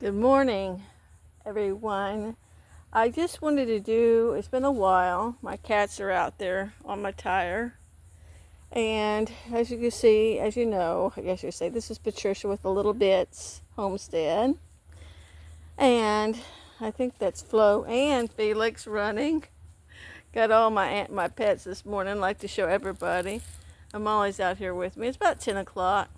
Good morning, everyone. I just wanted to do, it's been a while. My cats are out there on my tire. And as you can see, as you know, I guess you say, this is Patricia with the Little Bits Homestead. And I think that's Flo and Felix running. Got all my pets this morning, like to show everybody. Molly's out here with me. It's about 10 o'clock.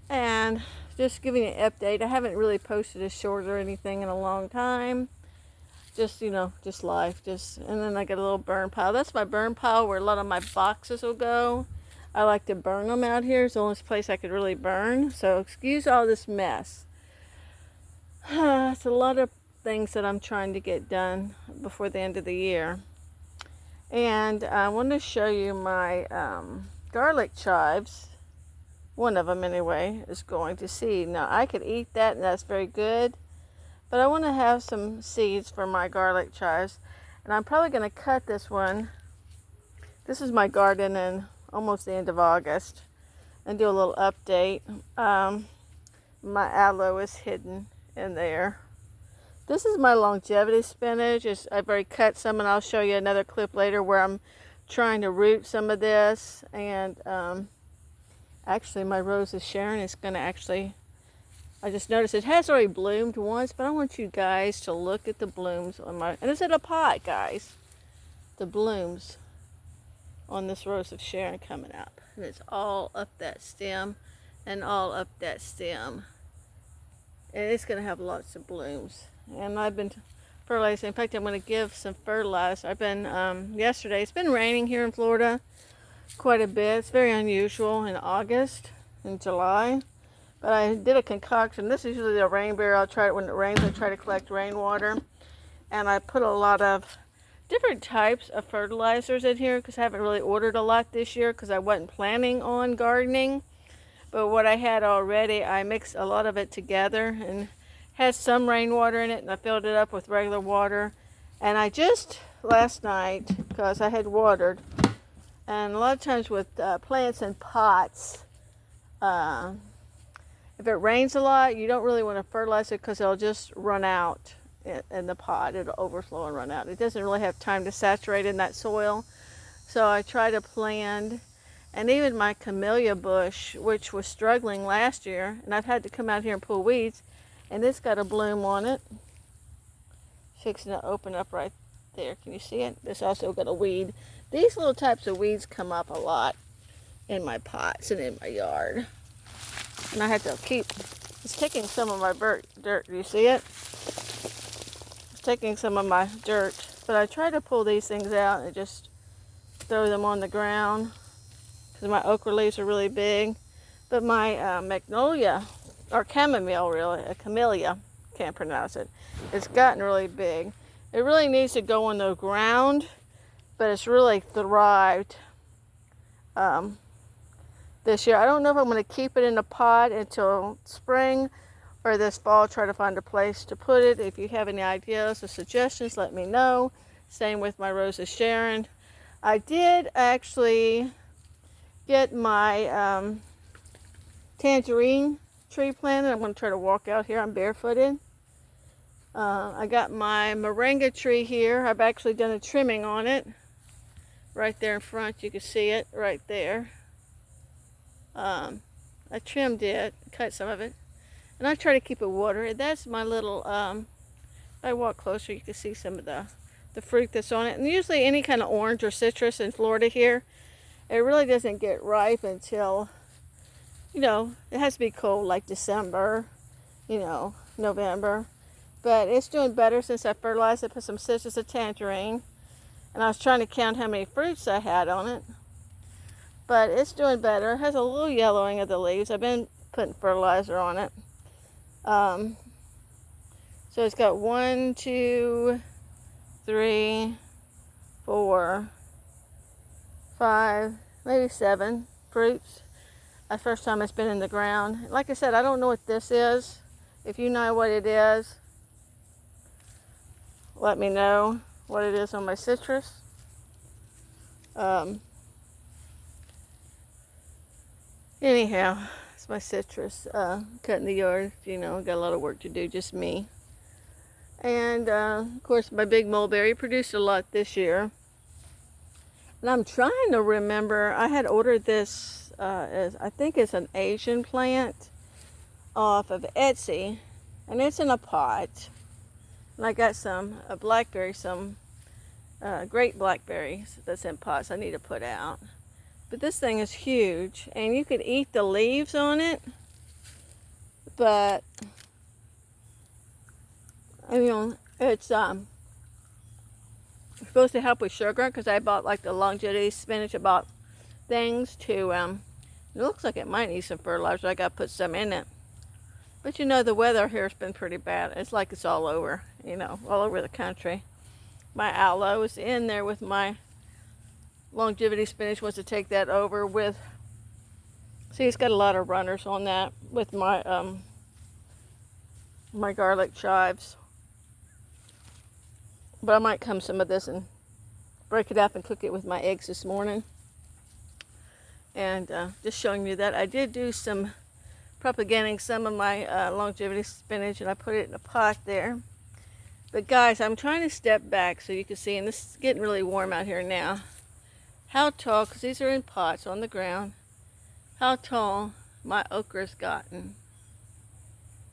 And just giving you an update. I haven't really posted a short or anything in a long time. Just, just life. And then I got a little burn pile. That's my burn pile where a lot of my boxes will go. I like to burn them out here. It's the only place I could really burn. So excuse all this mess. It's a lot of things that I'm trying to get done before the end of the year. And I want to show you my garlic chives. One of them anyway is going to seed. Now I could eat that and that's very good, but I want to have some seeds for my garlic chives, and I'm probably going to cut this one. This is my garden in almost the end of August, and do a little update. My aloe is hidden in there. This is my longevity spinach. I've already cut some, and I'll show you another clip later where I'm trying to root some of this. And actually, my rose of Sharon is going to I just noticed it has already bloomed once, but I want you guys to look at the blooms on and it's in a pot, guys. The blooms on this rose of Sharon coming up. And it's all up that stem and all up that stem. And it's going to have lots of blooms. And I've been fertilizing. In fact, I'm going to give some fertilizer. I've been, yesterday, it's been raining here in Florida quite a bit. It's very unusual in August and July, but I did a concoction. This is usually a rain barrel. I'll try it when it rains. I try to collect rainwater, and I put a lot of different types of fertilizers in here because I haven't really ordered a lot this year because I wasn't planning on gardening. But what I had already, I mixed a lot of it together and had some rainwater in it, and I filled it up with regular water. And I just last night, because I had watered, and a lot of times with plants in pots, if it rains a lot, you don't really want to fertilize it because it'll just run out in the pot. It'll overflow and run out. It doesn't really have time to saturate in that soil. So I try to plant, and even my camellia bush, which was struggling last year, and I've had to come out here and pull weeds, and it's got a bloom on it. Fixing to open up right there. Can you see it? This also got a weed. These little types of weeds come up a lot in my pots and in my yard. And I have to it's taking some of my dirt. Do you see it? It's taking some of my dirt. But I try to pull these things out and just throw them on the ground because my okra leaves are really big. But my magnolia, or chamomile really, a camellia, can't pronounce it, it's gotten really big. It really needs to go on the ground, but it's really thrived this year. I don't know if I'm going to keep it in a pot until spring or this fall, try to find a place to put it. If you have any ideas or suggestions, let me know. Same with my Rose of Sharon. I did actually get my tangerine tree planted. I'm going to try to walk out here. I'm barefooted. I got my moringa tree here. I've actually done a trimming on it. Right there in front, you can see it right there. I trimmed it, cut some of it, and I try to keep it watered. That's my little, if I walk closer, you can see some of the fruit that's on it. And usually any kind of orange or citrus in Florida here, it really doesn't get ripe until, it has to be cold, like December, November. But it's doing better since I fertilized it, put some citrus and tangerine. And I was trying to count how many fruits I had on it. But it's doing better. It has a little yellowing of the leaves. I've been putting fertilizer on it. So it's got 1, 2, 3, 4, 5, maybe 7 fruits. The first time it's been in the ground. Like I said, I don't know what this is. If you know what it is, let me know what it is on my citrus. Anyhow, It's my citrus, cutting the yard, you know, got a lot of work to do, just me. And of course my big mulberry produced a lot this year. And I'm trying to remember, I had ordered this, I think it's an Asian plant off of Etsy, and it's in a pot. And I got some blackberry, some great blackberries that's in pots I need to put out. But this thing is huge, and you could eat the leaves on it, but you know, it's supposed to help with sugar, because I bought like the longevity spinach. I bought things to it looks like it might need some fertilizer. I got to put some in it. But you know, the weather here has been pretty bad. It's like it's all over, you know, all over the country. My aloe is in there with my longevity spinach. Wants to take that over with, see, it's got a lot of runners on that with my my garlic chives. But I might come some of this and break it up and cook it with my eggs this morning. And just showing you that I did do some propagating some of my longevity spinach, and I put it in a pot there. But guys, I'm trying to step back so you can see, and this is getting really warm out here now, how tall, because these are in pots on the ground, how tall my okra's gotten.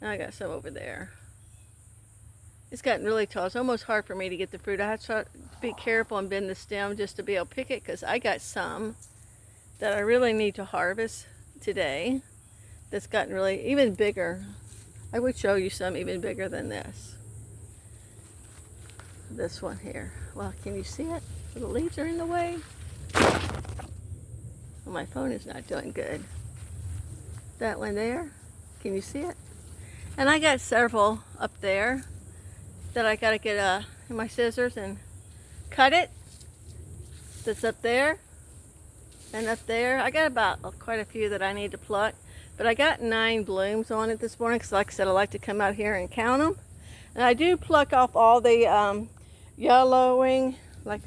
And I got some over there. It's gotten really tall. It's almost hard for me to get the fruit. I have to be careful and bend the stem just to be able to pick it, because I got some that I really need to harvest today that's gotten really even bigger. I would show you some even bigger than this. This one here. Well, can you see it? The leaves are in the way. Well, my phone is not doing good. That one there, can you see it? And I got several up there that I gotta get my scissors and cut it. That's up there and up there. I got about quite a few that I need to pluck, but I got 9 blooms on it this morning, because like I said, I like to come out here and count them. And I do pluck off all the yellowing like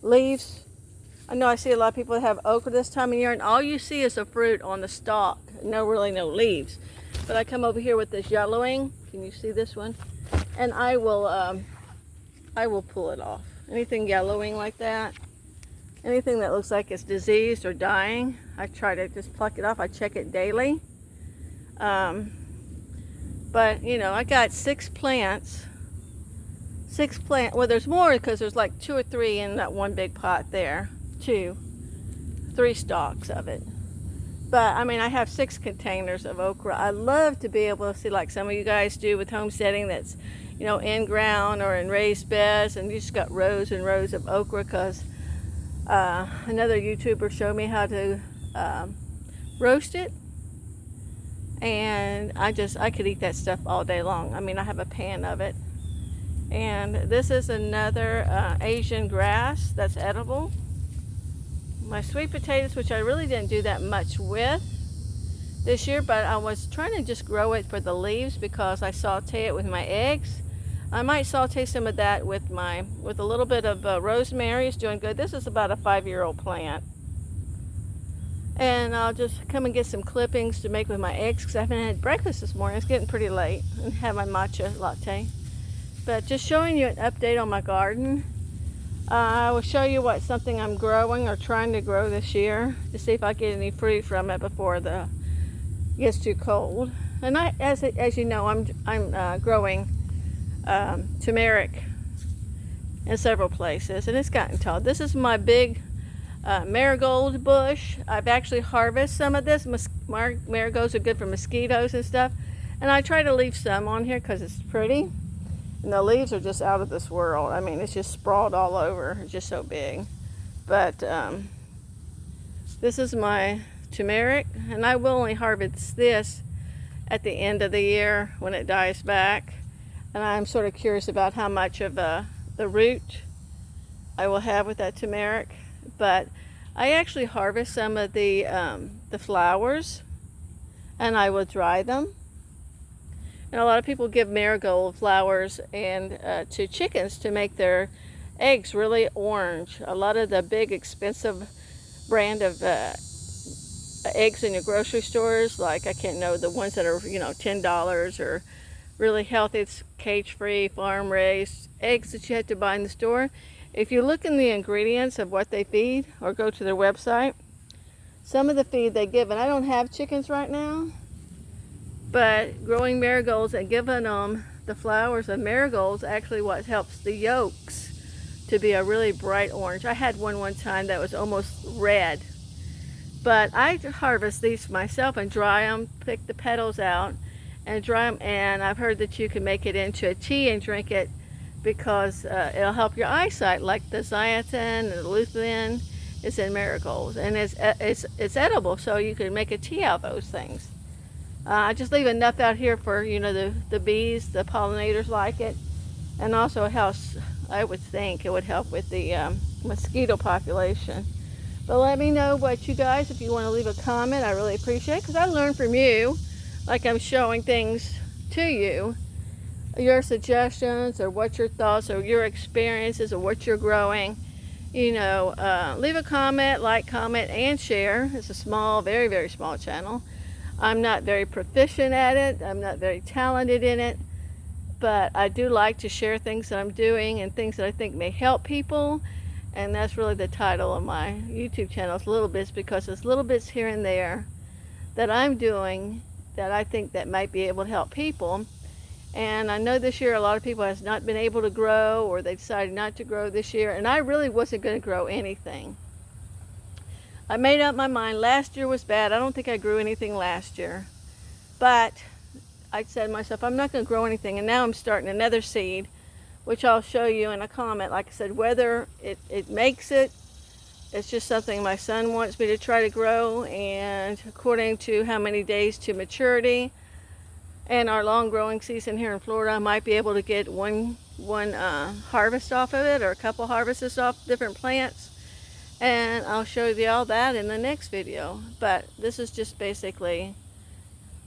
leaves. I know I see a lot of people that have okra this time of year, and all you see is the fruit on the stalk, no leaves. But I come over here with this yellowing. Can you see this one? And I will pull it off. Anything yellowing like that, anything that looks like it's diseased or dying, I try to just pluck it off. I check it daily. But you know, I got 6 plants. Well, there's more, because there's like 2 or 3 in that one big pot there. 3 stalks of it. But I mean, I have 6 containers of okra. I love to be able to see, like some of you guys do with homesteading, that's, you know, in ground or in raised beds, and you just got rows and rows of okra, because another YouTuber showed me how to roast it, and I could eat that stuff all day long. I mean, I have a pan of it. And this is another Asian grass that's edible. My sweet potatoes, which I really didn't do that much with this year, but I was trying to just grow it for the leaves, because I saute it with my eggs. I might saute some of that with a little bit of rosemary. It's doing good. This is about a 5-year-old plant. And I'll just come and get some clippings to make with my eggs, because I haven't had breakfast this morning. It's getting pretty late, and have my matcha latte. But just showing you an update on my garden. I will show you something I'm growing or trying to grow this year, to see if I get any fruit from it before it gets too cold. And as you know, I'm growing turmeric in several places, and it's gotten tall. This is my big marigold bush. I've actually harvested some of this. Marigolds are good for mosquitoes and stuff, and I try to leave some on here because it's pretty. And the leaves are just out of this world. I mean, it's just sprawled all over. It's just so big. But this is my turmeric, and I will only harvest this at the end of the year when it dies back. And I'm sort of curious about how much of the root I will have with that turmeric. But I actually harvest some of the flowers, and I will dry them. And a lot of people give marigold flowers and to chickens to make their eggs really orange. A lot of the big expensive brand of eggs in your grocery stores, like I can't know the ones that are, you know, $10 or really healthy, it's cage-free, farm-raised eggs that you have to buy in the store. If you look in the ingredients of what they feed or go to their website, some of the feed they give, and I don't have chickens right now, but growing marigolds and giving them the flowers of marigolds actually what helps the yolks to be a really bright orange. I had one time that was almost red. But I harvest these myself and dry them, pick the petals out and dry them, and I've heard that you can make it into a tea and drink it because it'll help your eyesight, like the zeaxanthin and the lutein is in marigolds, and it's edible, so you can make a tea out of those things. I just leave enough out here for, you know, the bees, the pollinators like it, and also it helps, I would think it would help with the mosquito population. But let me know what you guys, if you want to leave a comment, I really appreciate it, because I learn from you, like I'm showing things to you, your suggestions or what your thoughts or your experiences or what you're growing. You know, leave a comment, like, comment, and share. It's a small, very, very small channel. I'm not very proficient at it. I'm not very talented in it. But I do like to share things that I'm doing and things that I think may help people. And that's really the title of my YouTube channel, is Little Bits, because it's little bits here and there that I'm doing that I think that might be able to help people. And I know this year a lot of people has not been able to grow, or they decided not to grow this year, and I really wasn't going to grow anything. I made up my mind. Last year was bad. I don't think I grew anything last year. But I said to myself, I'm not going to grow anything, and now I'm starting another seed, which I'll show you in a comment. Like I said, whether it makes it, it's just something my son wants me to try to grow, and according to how many days to maturity and our long growing season here in Florida, I might be able to get one harvest off of it, or a couple harvests off different plants, and I'll show you all that in the next video. But this is just basically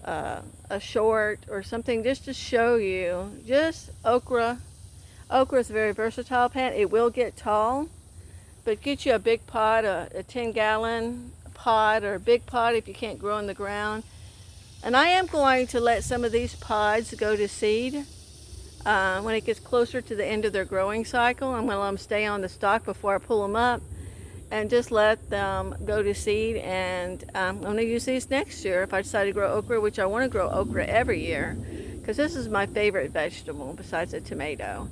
a short or something just to show you just okra. Okra is a very versatile plant. It will get tall, but get you a big pot, a 10-gallon pot, or a big pot if you can't grow in the ground. And I am going to let some of these pods go to seed when it gets closer to the end of their growing cycle. I'm going to let them stay on the stalk before I pull them up, and just let them go to seed. And I'm going to use these next year if I decide to grow okra, which I want to grow okra every year, because this is my favorite vegetable besides a tomato.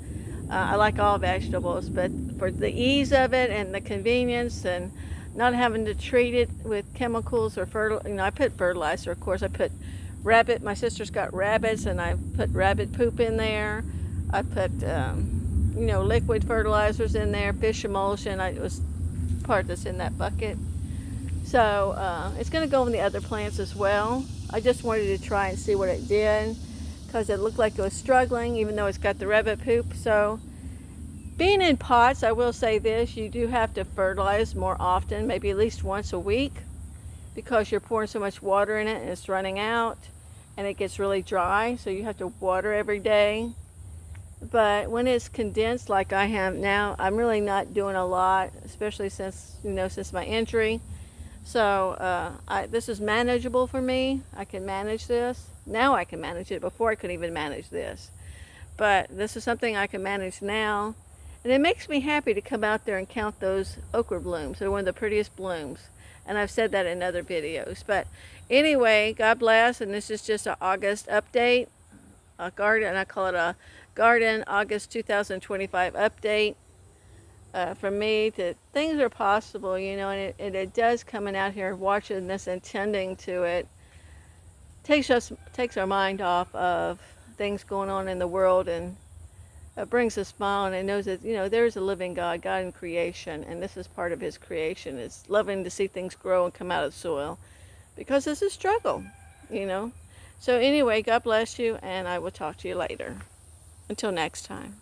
I like all vegetables, but for the ease of it and the convenience and not having to treat it with chemicals or fertilizer, you know, I put fertilizer, of course. I put rabbit, my sister's got rabbits, and I put rabbit poop in there. I put, you know, liquid fertilizers in there, fish emulsion. It was part that's in that bucket. So it's going to go in the other plants as well. I just wanted to try and see what it did, because it looked like it was struggling, even though it's got the rabbit poop. So being in pots, I will say this, you do have to fertilize more often, maybe at least once a week, because you're pouring so much water in it and it's running out and it gets really dry, so you have to water every day. But when it's condensed like I have now, I'm really not doing a lot, especially since, you know, since my injury. So this is manageable for me. I can manage this. Now I can manage it. Before I couldn't even manage this. But this is something I can manage now. And it makes me happy to come out there and count those okra blooms. They're one of the prettiest blooms. And I've said that in other videos. But anyway, God bless. And this is just an August update. A garden, I call it a Garden August 2025 update. From me to things are possible, you know, and it does, coming out here, watching this and tending to it, takes our mind off of things going on in the world, and it brings a smile, and it knows that, you know, there's a living God in creation, and this is part of his creation. It's loving to see things grow and come out of the soil, because it's a struggle, you know. So anyway, God bless you, and I will talk to you later. Until next time.